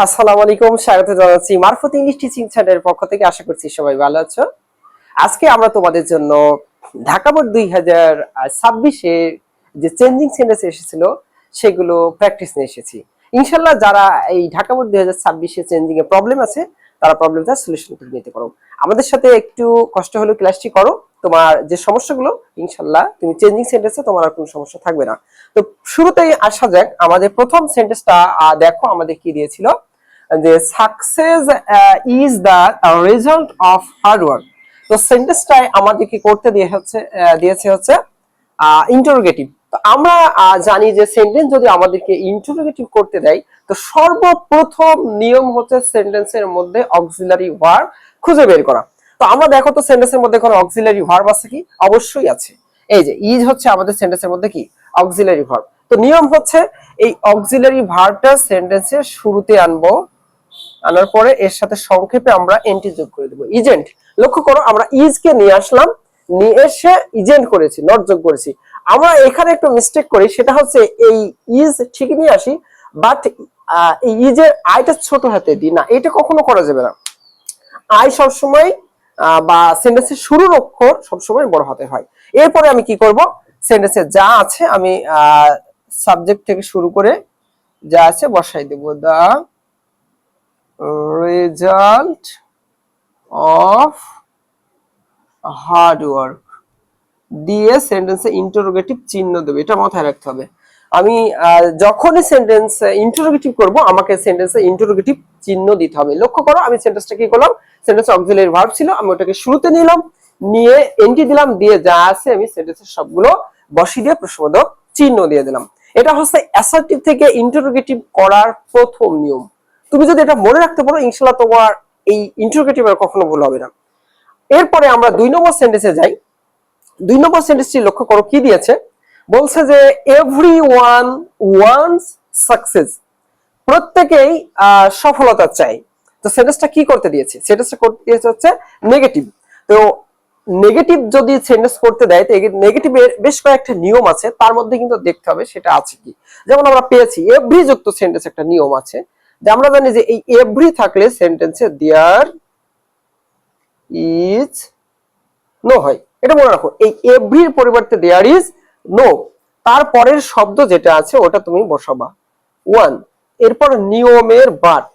আসসালামু আলাইকুম, স্বাগত জানাচ্ছি মারফত ইংলিশ টিচিং চ্যানেলের পক্ষ থেকে। আশা করছি সবাই ভালো আছো। আজকে আমরা তোমাদের জন্য ঢাকা বোর্ড 2026-এ যে চেঞ্জিং সেন্টেন্স এসেছিল সেগুলো প্র্যাকটিস নিয়ে এসেছি। ইনশাআল্লাহ যারা এই ঢাকা বোর্ড 2026-এ চেঞ্জিং এ প্রবলেম আছে তারা প্রবলেমটা সলিউশন করে নিতে পারো। আমাদের সাথে একটু কষ্ট হলেও ক্লাসটি করো। তোমার যে সমস্যাগুলো ইনশাআল্লাহ তুমি চেঞ্জিং সেন্টেন্সে তোমার আর কোনো সমস্যা থাকবে না। তো শুরুতেই আসা যাক, আমাদের প্রথম সেন্টেন্সটা দেখো আমাদের কি দিয়েছিল, যে success is the result of hard work. তো সেন্টেন্সটাই আমাদেরকে করতে দিয়েছে হচ্ছে ইন্টারোগেটিভ। তো আমরা জানি যে সেন্টেন্স যদি আমাদেরকে ইন্টারোগেটিভ করতে দেয় তো সর্বপ্রথম নিয়ম হচ্ছে সেন্টেন্সের মধ্যে অক্সিলারি ভার্ব খুঁজে বের করা। তো আমরা দেখো তো সেন্টেন্সের মধ্যে কোনো অক্সিলারি ভার্ব আছে কি? অবশ্যই আছে। এই যে ইজ হচ্ছে আমাদের সেন্টেন্সের মধ্যে কি অক্সিলারি ভার্ব। তো নিয়ম হচ্ছে এই অক্সিলারি ভার্বটা সেন্টেন্সের শুরুতে আনবো, আনার পরে এর সাথে সংক্ষেপে আমরা এন্টি যোগ করে দেব, ইজেন্ট। লক্ষ্য করো আমরা ইজ কে নিয়ে আসলাম, নিয়ে এসে ইজেন্ট করেছি, নট যোগ করেছি। আমরা এখানে একটু মিস্টেক করি, সেটা হচ্ছে এই ইজ ঠিক নিয়ে আসি বাট এই ইজের আইটা ছোট হাতে দিই না, এটা কখনো করা যাবে না। আই সবসময় বা সেন্টেন্সের শুরুর অক্ষর সবসময় বড় হাতে হয়। এরপরে আমি কি করব, সেন্টেন্সে যা আছে আমি সাবজেক্ট থেকে শুরু করে যা আছে বসাই দেব, দা রেজাল্ট অফ হার্ড ওয়ার্ক দিয়ে সেন্টেন্সে ইন্টারোগেটিভ চিহ্ন দেব, এটা মাথায় রাখতে হবে। আমি যখনই সেন্টেন্স ইন্টারোগেটিভ করব আমাকে সেন্টেন্সে ইন্টারোগেটিভ চিহ্ন দিতে হবে। লক্ষ্য করো আমি সেন্টেন্সটা কি করলাম, সেন্টেন্স অক্সিলারি ভার্ব ছিল, আমি ওটাকে শুরুতে নিলাম, নিয়ে এনটি দিলাম, দিয়ে যা আছে আমি সেন্টেন্সের সবগুলো বসিয়ে দিয়ে প্রশ্নবোধক চিহ্ন দিয়ে দিলাম। এটা হচ্ছে অ্যাসার্টিভ থেকে ইন্টারোগেটিভ করার প্রথম নিয়ম। তুমি যদি এটা মনে রাখতে পারো ইনশাআল্লাহ তোমার এই ইন্টারোগেটিভ আর কখনো ভুল হবে না। এরপরে আমরা 2 নম্বর সেন্টেন্সে যাই। 2 নম্বর সেন্টেন্সটি লক্ষ্য করো কি দিয়েছে, বলছে যে এভরিওয়ান ওয়ান্টস সাকসেস, প্রত্যেকেই সফলতা চায়। তো সেন্টেন্সটা কি করতে দিয়েছে, সেন্টেন্সটা করতে দিয়েছে হচ্ছে নেগেটিভ। তো নেগেটিভ যদি সেন্টেন্স করতে দেয় তো নেগেটিভের বেশ কয়েকটা নিয়ম আছে, তার মধ্যে কিন্তু দেখতে হবে সেটা আছে কি। যেমন আমরা পেয়েছি এভরি যুক্ত সেন্টেন্স একটা নিয়ম আছে, যে আমরা জানি যে এই এভরি থাকলে সেন্টেন্সে দেয়ার ইজ নো হয়। এটা মনে রাখো, এই এভরির পরিবর্তে দেয়ার ইজ নো, তারপরের শব্দ যেটা আছে ওটা তুমি বসাবা ওয়ান। এরপর নিয়মের বাট,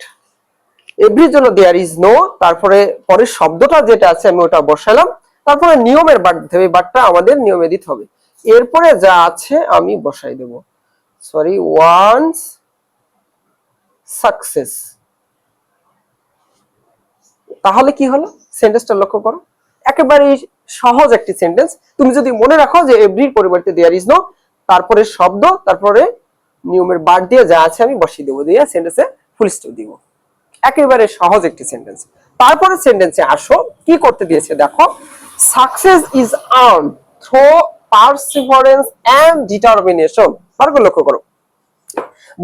এভরির জন্য দেয়ার ইজ নো, তারপরে পরের শব্দটা যেটা আছে আমি ওটা বসালাম, তারপরে নিয়মের বাট দিতে হবে, বাটটা আমাদের নিয়মে দিতে হবে। এরপরে যা আছে আমি বসাই দেব, সরি ওয়ান্স সাকসেস। তাহলে কি হলো, সেন্টেন্সটা লক্ষ্য করো, একেবারে সহজ একটি সেন্টেন্স। তুমি যদি মনে রাখো যে এভরির পরিবর্তে দেয়ার ইজ নো, তারপরে শব্দ, তারপরে নিয়মের বার দিয়ে যা আছে আমি বসিয়ে দেবো, দিয়ে সেন্টেন্সে ফুল স্টপ দিব। একেবারে সহজ একটি সেন্টেন্স। তারপরে সেন্টেন্সে আসো, কি করতে দিয়েছে দেখো, success is earned through perseverance and determination. তারপর লক্ষ্য করো,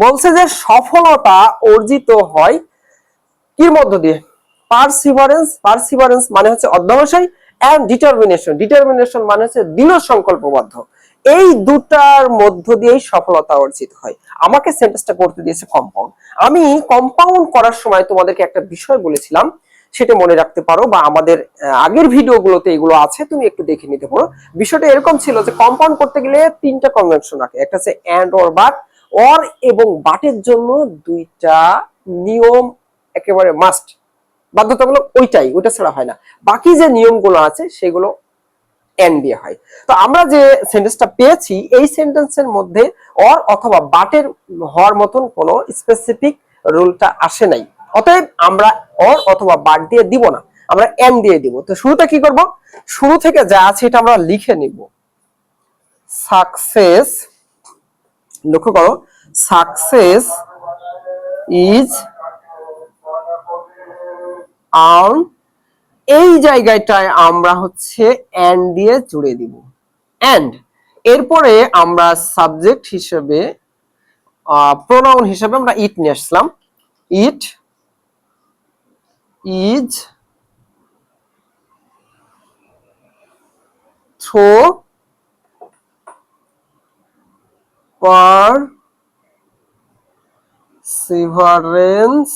বলছে যে সফলতা অর্জিত হয় কির মধ্য দিয়ে, পারসিভারেন্স, পারসিভারেন্স মানে হচ্ছে অধ্যবসায়, এন্ড ডিটারমিনেশন, ডিটারমিনেশন মানে হচ্ছে দৃঢ় সংকল্পবদ্ধ। এই দুটার মধ্য দিয়েই সফলতা অর্জিত হয়। আমাকে সেন্টেন্সটা করতে দিয়েছে কম্পাউন্ড। আমি কম্পাউন্ড করার সময় তোমাদেরকে একটা বিষয় বলেছিলাম, সেটা মনে রাখতে পারো, বা আমাদের আগের ভিডিওগুলোতে এগুলো আছে, তুমি একটু দেখে নিতে পারো। বিষয়টা এরকম ছিল যে কম্পাউন্ড করতে গেলে 3টা কনভেনশন রাখে, একটা হচ্ছে এন্ড অর বাট, অর এবং বাটের জন্য 2টা নিয়ম একেবারে মাস্ট, বাধ্যতামূলক, ওইটা ছাড়া হয় না। বাকি যে নিয়মগুলো আছে সেগুলো এন্ড দিয়ে হয়। তো আমরা যে সেন্টেন্সটা পেয়েছি এই সেন্টেন্সের মধ্যে অর অথবা বাটের হওয়ার মতন কোনো স্পেসিফিক রুলটা আসে নাই, অতএব আমরা অর অথবা বাট দিয়ে দিব না, আমরা এন্ড দিয়ে দিব। তো শুরুতে কি করব, শুরু থেকে যা আছে এটা আমরা লিখে নিব, সাকসেস, লক্ষ্য করো সাকসেস ইজ আর্ন, এই জায়গাটায় আমরা হচ্ছে এন্ড দিয়ে জুড়ে দিব, এন্ড। এরপরে আমরা সাবজেক্ট হিসেবে প্রোনাউন হিসেবে আমরা ইট নিয়ে আসলাম, it is through perseverance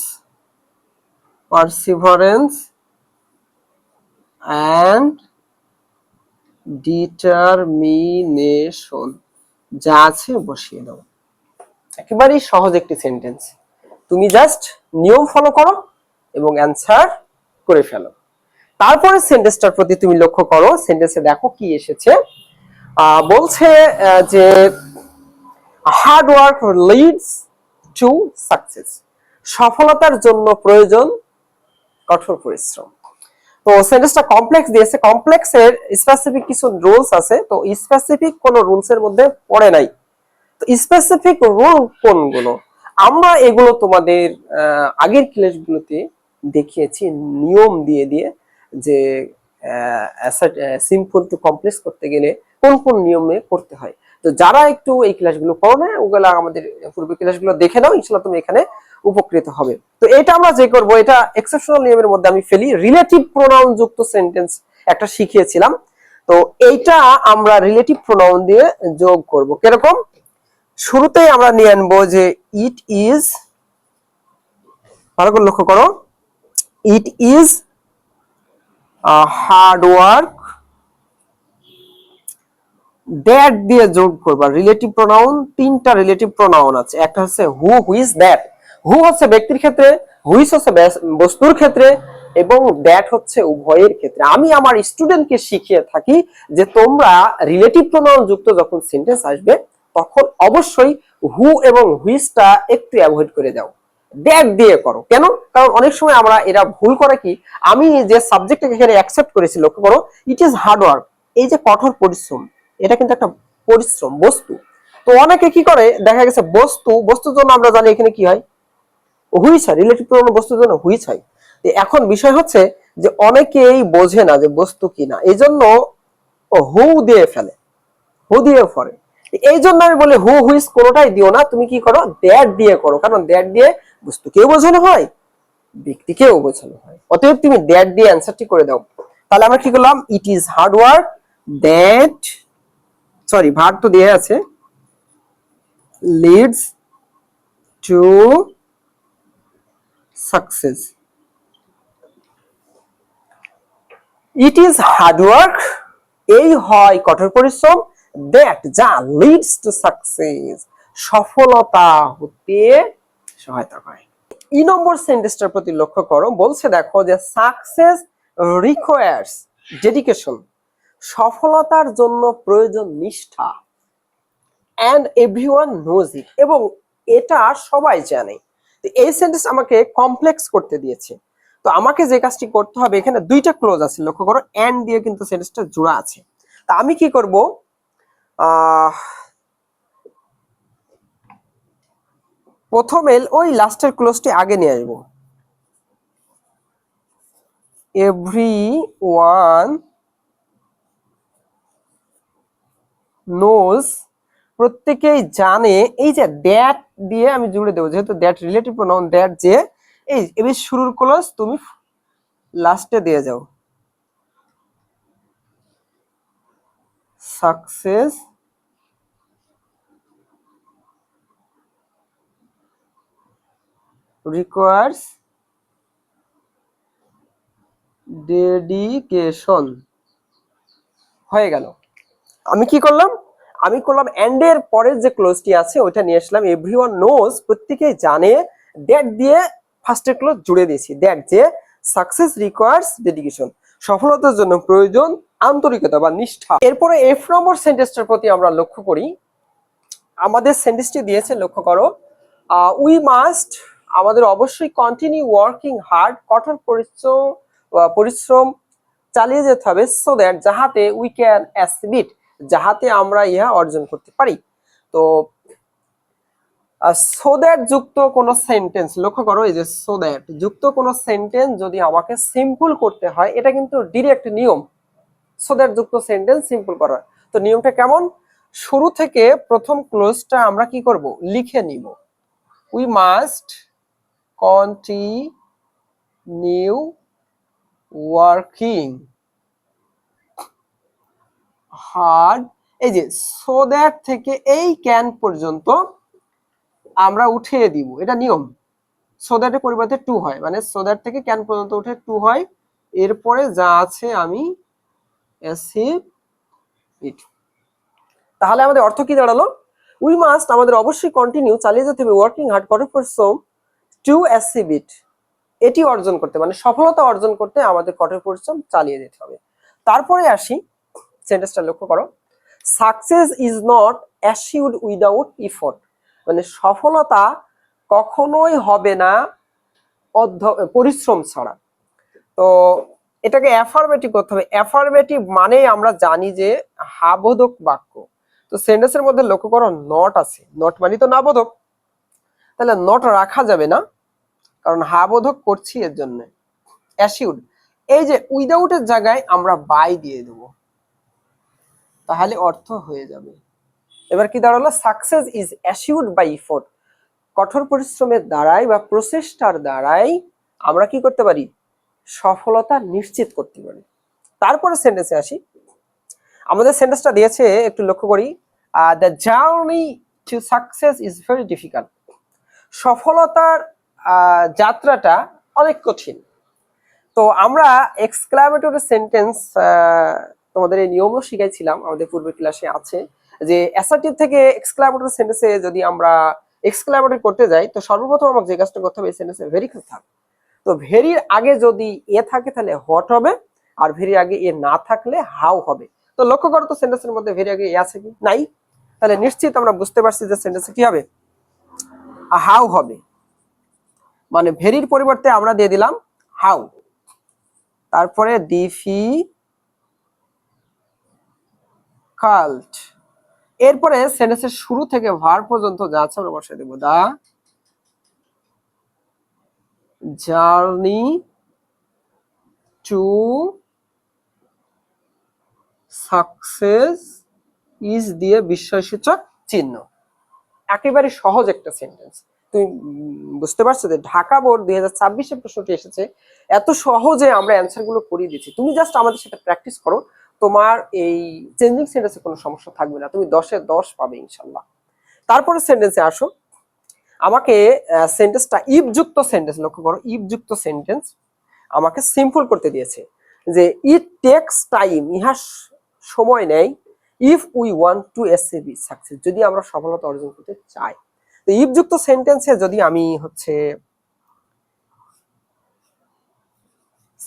perseverance and determination যা আছে বসিয়ে দাও। একেবারেই সহজ একটি সেন্টেন্স, তুমি জাস্ট নিয়ম ফলো করো এবং অ্যান্সার করে ফেলো। তারপরে সেন্টেন্সটার প্রতি তুমি লক্ষ্য করো, সেন্টেন্সে দেখো কি এসেছে। বলছে যে hard work leads to success, সফলতার জন্য প্রয়োজন কঠোর পরিশ্রম। তো সেন্টেন্সটা কমপ্লেক্স দিয়েছে, কমপ্লেক্সের স্পেসিফিক কিছু রুলস আছে, তো স্পেসিফিক কোন রুলস এর মধ্যে পড়ে নাই। তো স্পেসিফিক রুল কোনগুলো, আমরা এগুলো তোমাদের আগের ক্লাসগুলোতে দেখিয়েছি নিয়ম দিয়ে দিয়ে, যে সিম্পল টু কমপ্লেক্স করতে গেলে কোন কোন নিয়মে করতে হয়। তো যারা একটু এই ক্লাসগুলো করো না, ওগুলা আমাদের পূর্বের ক্লাসগুলো দেখে নাও, ইনশাআল্লাহ তুমি এখানে উপকৃত হবে। তো এটা আমরা যে করব, এটা এক্সেপশনাল নিয়মের মধ্যে আমি ফেলি, রিলেটিভ প্রোনাউন যুক্ত সেন্টেন্স একটা শিখিয়েছিলাম। তো এইটা আমরা রিলেটিভ প্রোনাউন দিয়ে যোগ করব। কিরকম? শুরুতেই আমরা নিয়ে আনবো যে ইট ইজ, ভালো করে লক্ষ্য করো, it is hard work, that দিয়ে যোগ করবা। রিলেটিভ প্রোনাউন, তিনটা রিলেটিভ প্রোনাউন আছে, একটা হচ্ছে হু, হুইজ, দ্যাট। হু হচ্ছে ব্যক্তির ক্ষেত্রে, হুইজ হচ্ছে বস্তুর ক্ষেত্রে, এবং দ্যাট হচ্ছে উভয়ের ক্ষেত্রে। আমি আমার স্টুডেন্টকে শিখিয়ে থাকি যে তোমরা রিলেটিভ প্রোনাউন যুক্ত যখন সেন্টেন্স আসবে তখন অবশ্যই হু এবং হুইজটা একটু অ্যাভয়েড করে দাও, দ্যাট দিয়ে করো। কেন? কারণ অনেক সময় আমরা এরা ভুল করে কি, আমি যে সাবজেক্টটাকে এখানে অ্যাকসেপ্ট করেছি, লক্ষ্য করো, ইট ইজ হার্ড ওয়ার্ক, এই যে কঠোর পরিশ্রম, এটা কিন্তু একটা পরিশ্রম, বস্তু। তো অনেকে কি করে, দেখা গেছে বস্তুর জন্য আমরা জানি এখানে কি হয়, হুইচ হয়, রিলেটিভ প্রোনাউন বস্তুর জন্য হুইচ হয়। এখন বিষয় হচ্ছে যে অনেকেই বোঝে না যে বস্তু কি না, এই জন্য হু দিয়ে ফেলে, হু দিয়ে পড়ে। এই জন্য আমি বলি হু হুইচ কোনোটাই দিও না, তুমি কি করো, দ্যাট দিয়ে করো। কারণ দ্যাট দিয়ে বস্তুকেও বোঝানো হয়, ব্যক্তিকেও বোঝানো হয়। অতএব তুমি দ্যাট দিয়ে অ্যান্সারটি করে দাও। তাহলে আমরা কি করলাম, it is hard work that, sorry verb তো দিয়ে আছে, leads to success. It is hard work, এই হয় কঠোর পরিশ্রম, দ্যাট যা, লিডস টু সাকসেস সফলতা হতে সহায়তা করে। ই নম্বর সেন্টেন্সটার প্রতি লক্ষ্য করো, বলছে দেখো যে সাকসেস রিকোয়ার্স ডেডিকেশন, সফলতার জন্য প্রয়োজন নিষ্ঠা, and everyone knows it, এবং এটা সবাই জানে। তো এই সেন্টেন্স আমাকে কমপ্লেক্স করতে দিয়েছে, তো আমাকে যে কাজটি করতে হবে, এখানে দুইটা ক্লোজ আছে, লক্ষ্য করো, এন্ড দিয়ে কিন্তু সেন্টেন্সটা জোড়া আছে। তা আমি কি করব, প্রথমে ওই লাস্টের ক্লোজটি আগে নিয়ে আসবো, everyone knows, প্রত্যেকেই জানে, এই যে দ্যাট দিয়ে আমি জুড়ে দেবো, যেহেতু দ্যাট রিলেটিভ প্রোনাউন, দ্যাট যে, এই এবার শুরুর ক্লোজ তুমি লাস্টে দিয়ে যাও, সাকসেস রিকোয়ার্স ডেডিকেশন, হয়ে গেল। আমি কি করলাম, আমি করলাম এন্ড এর পরের যে ক্লোজটি আছে ওইটা নিয়ে আসলাম, এভরিওয়ান নোজ, প্রত্যেকেই জানে, দ্যাট দিয়ে ফার্স্টের ক্লোজ জুড়ে দিয়েছি, দ্যাট যে সাকসেস রিকোয়ার্স ডেডিকেশন, সফলতার জন্য প্রয়োজন আন্তরিকতা বা নিষ্ঠা। এরপরে এফ নম্বর সেন্টেন্সটার প্রতি আমরা লক্ষ্য করি, আমাদের সেন্টেন্সটি দিয়েছে, লক্ষ্য করো, উই মাস্ট, আমাদের অবশ্যই কন্টিনিউ ওয়ার্কিং হার্ড, কঠোর পরিশ্রম চালিয়ে যেতে হবে, সো দ্যাট, যাহাতে উই ক্যান অ্যাচিভ, যাহাতে আমরা ইহা অর্জন করতে পারি। তো সো দ্যাট যুক্ত কোন সেন্টেন্স, লক্ষ্য করো, এই যে সো দ্যাট যুক্ত কোন সেন্টেন্স যদি আমাকে সিম্পল করতে হয়, এটা কিন্তু ডিরেক্ট নিয়ম, সো দ্যাট যুক্ত সেন্টেন্স সিম্পল করার। তো নিয়মটা কেমন, শুরু থেকে প্রথম ক্লোজটা আমরা কি করব, লিখে নিব, we must continue working hard, এই যে সো দ্যাট থেকে এই ক্যান পর্যন্ত আমরা উঠিয়ে দিব, এটা নিয়ম। সো দ্যাটের পরিবর্তে টু হয়, মানে সো দ্যাট থেকে ক্যান পর্যন্ত উঠে টু হয়, এরপরে যা আছে আমি অ্যাচিভ ইট। তাহলে আমাদের অর্থ কি দাঁড়ালো? উই মাস্ট, আমাদের অবশ্যই কন্টিনিউ, চালিয়ে যেতে হবে, ওয়ার্কিং হার্ড, কঠোর পরিশ্রম, টু অ্যাচিভ ইট, এটি অর্জন করতে, মানে সফলতা অর্জন করতে আমাদের কঠোর পরিশ্রম চালিয়ে যেতে হবে। তারপরে আসি, সেন্টেন্সটা লক্ষ্য করো, success is not achieved without effort, মানে সফলতা কখনোই হবে না পরিশ্রম ছাড়া। তো এটাকে অ্যাফার্মেটিভ করতে হবে। অ্যাফার্মেটিভ মানে আমরা জানি যে হাবোধক বাক্য। তো সেন্টেন্সের মধ্যে লক্ষ্য করো নট আছে, নট মানে তো না বোধক, তাহলে নট রাখা যাবে না, কারণ হাবোধক করছি এর জন্য। অ্যাসিউড, এই যে উইদাউটের জায়গায় আমরা বাই দিয়ে দেব, তাহলে অর্থ হয়ে যাবে। এবার কি দাঁড়ালো? Success is assured by effort, কঠোর পরিশ্রমের দ্বারাই বা প্রচেষ্টার দ্বারাই আমরা কি করতে পারি? সফলতা নিশ্চিত করতে পারি। তারপরে সেন্টেন্সে আসি, আমাদের সেন্টেন্সটা দিয়েছে একটু লক্ষ্য করি, the journey to success is very difficult, সফলতার যাত্রাটা অনেক কঠিন। তো আমরা এক্সক্লামেটরি সেন্টেন্স তোমাদের এই নিয়মও শিখাইছিলাম, আমাদের পূর্বের ক্লাসে আছে, যে অ্যাসার্টিভ থেকে এক্সক্লামেটরি সেন্টেন্সে যদি আমরা এক্সক্লামেটরি করতে যাই, তো সর্বপ্রথম আমাকে যে কাজটা করতে হবে, এই সেন্টেন্সে ভেরি থাকবে। তো ভেরির আগে যদি এ থাকে তাহলে হোয়াট হবে, আর ভেরির আগে এ না থাকলে হাউ হবে। তো লক্ষ্য করো তো সেন্টেন্সের মধ্যে ভেরি আগে এ আছে কি নাই, তাহলে নিশ্চিত আমরা বুঝতে পারছি যে সেন্টেন্সে কি হবে, হাউ হবে, মানে ভেরির পরিবর্তে আমরা দিয়ে দিলাম হাউ। তারপরে ডিফিকাল্ট, এরপরে সেন্টেন্সের শুরু থেকে ভার্ব পর্যন্ত যা আছে আমরা বসাই দেব, দা জার্নি টু সাকসেস ইজ দিয়ে বিস্ময়সূচক চিহ্ন। একেবারে সহজ একটা সেন্টেন্স। তুমি বুঝতে পারছো যে ঢাকা বোর্ড 2026 প্রশ্নটি এসেছে, এত সহজে আমরা অ্যান্সার গুলো করিয়ে দিচ্ছি, তুমি জাস্ট আমাদের সাথে প্র্যাকটিস করো, তোমার এই চেঞ্জিং সেন্টেন্সে কোনো সমস্যা থাকবে না, তুমি 10-এ 10 পাবে ইনশাল্লাহ। তারপরে সেন্টেন্সে আসো, আমাকে সেন্টেন্সটা ইফ যুক্ত সেন্টেন্স, লক্ষ্য করো ইফ যুক্ত সেন্টেন্স আমাকে সিম্পল করতে দিয়েছে, যে ইট টেকস টাইম, ইহা সময় নেয়, if we want to achieve success, যদি আমরা সফলতা অর্জন করতে চাই। তো ইফ যুক্ত সেন্টেন্সে যদি আমি হচ্ছে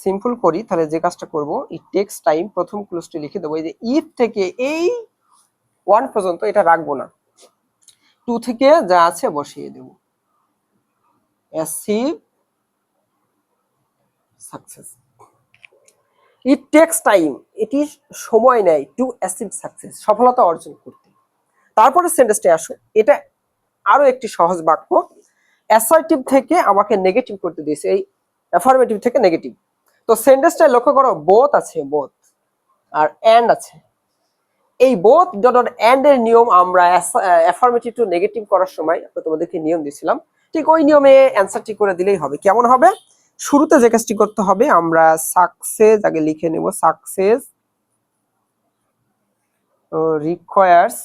সিম্পল করি, তাহলে যে কাজটা করব, ইট টেকস টাইম, প্রথম ক্লোজটি লিখে দেবো, এই যে ইফ থেকে এই ওয়ান পর্যন্ত এটা রাখবো না, টু থেকে যা আছে বসিয়ে দেব, achieve success. It takes time, এটি সময় নেয়, টু অ্যাচিভ সাকসেস, সফলতা অর্জন করতে। তারপরে সেন্টেন্সটা আসো, এটা আরো একটি সহজ বাক্য, অ্যাসার্টিভ থেকে আমাকে নেগেটিভ করতে দিয়েছে, এই অ্যাফার্মেটিভ থেকে নেগেটিভ। তো সেন্টেন্সটা লক্ষ্য করো, বোথ আছে, বোথ আর এন্ড আছে। এই বোথ ডট এন্ড এর নিয়ম আমরা অ্যাফার্মেটিভ টু নেগেটিভ করার সময় তোমাদেরকে নিয়ম দিয়েছিলাম, ঠিক ওই নিয়মে অ্যান্সারটি করে দিলেই হবে। কেমন হবে? শুরুতে যে কাজটি করতে হবে, আমরা সাকসেস আগে লিখে নেব, সাকসেস রিকোয়ার্স,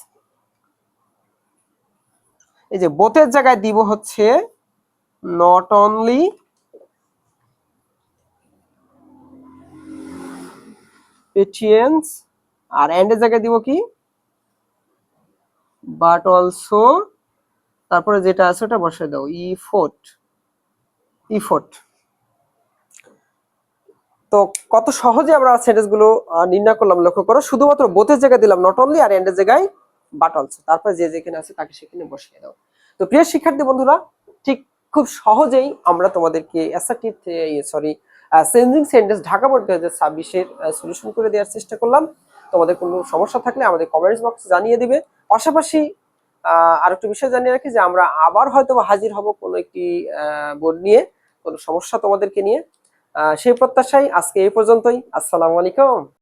এই যে বোথের জায়গায় দিব হচ্ছে নট অনলি পেটিয়েন্স, আর এন্ডের জায়গায় দিব কি, বাট অলসো, তারপরে যেটা আছে ওটা বসায় দাও, ইফোর্ট, ইফোর্ট। তো কত সহজে আমরা সেন্টেন্স গুলো নির্ণয় করলাম, লক্ষ্য করো, শুধুমাত্র বোথের জায়গায় দিলাম নট অনলি, আর এন্ডের জায়গায় বাট অলসো, তারপরে যে যেখানে আছে তাকে সেখানে বসিয়ে দাও। তো প্রিয় শিক্ষার্থী বন্ধুরা, ঠিক খুব সহজেই আমরা তোমাদেরকে assertive changing sentence Dhaka board 2026-এর সলিউশন করে দেওয়ার চেষ্টা করলাম। তোমাদের কোনো সমস্যা থাকলে আমাদের কমেন্টস বক্সে জানিয়ে দিবে। পাশাপাশি আরেকটা বিষয় জানিয়ে রাখি যে আমরা আবার হয়তো হাজির হব কোনো একটি বোর্ড নিয়ে, কোনো সমস্যা তোমাদেরকে নিয়ে। সেই প্রত্যাশায় আজকে এই পর্যন্তই। আসসালামু আলাইকুম।